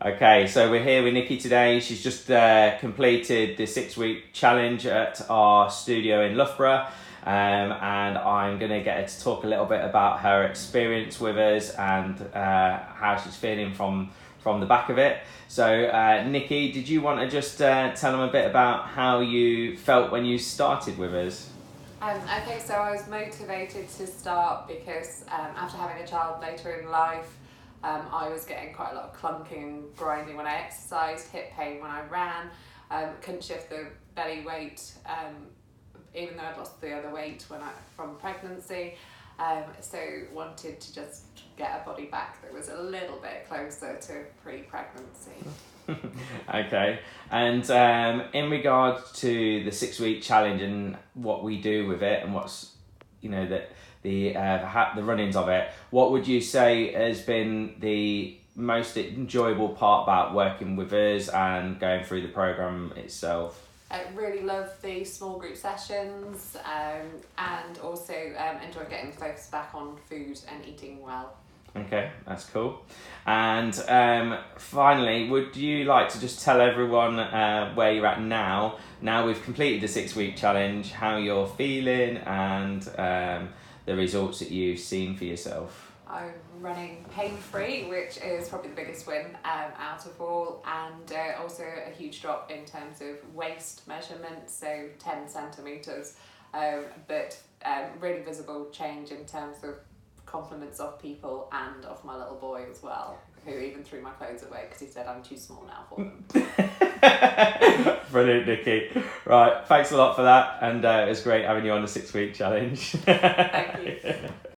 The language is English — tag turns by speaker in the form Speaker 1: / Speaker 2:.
Speaker 1: Okay, so we're here with Niki today. She's just completed the 6-week challenge at our studio in Loughborough, and I'm going to get her to talk a little bit about her experience with us and how she's feeling from the back of it. So, Niki, did you want to just tell them a bit about how you felt when you started with us?
Speaker 2: Okay, so I was motivated to start because after having a child later in life, I was getting quite a lot of clunking and grinding when I exercised, hip pain when I ran, couldn't shift the belly weight, even though I'd lost the other weight from pregnancy. So wanted to just get a body back that was a little bit closer to pre-pregnancy.
Speaker 1: Okay, and in regard to the 6-week challenge and what we do with it and what's the run-ins of it, what would you say has been the most enjoyable part about working with us and going through the program itself?
Speaker 2: I really love the small group sessions, and also enjoy getting focus back on food and eating well.
Speaker 1: Okay, that's cool. And finally, would you like to just tell everyone where you're at now? Now we've completed the 6-week challenge, how you're feeling and the results that you've seen for yourself.
Speaker 2: I'm running pain-free, which is probably the biggest win out of all, and also a huge drop in terms of waist measurement, so 10 centimetres, but really visible change in terms of compliments of people and of my little boy as well, who even threw my clothes away because he said I'm too small now for them.
Speaker 1: Brilliant, Niki. Right, thanks a lot for that, and it was great having you on the 6-week challenge.
Speaker 2: Thank you.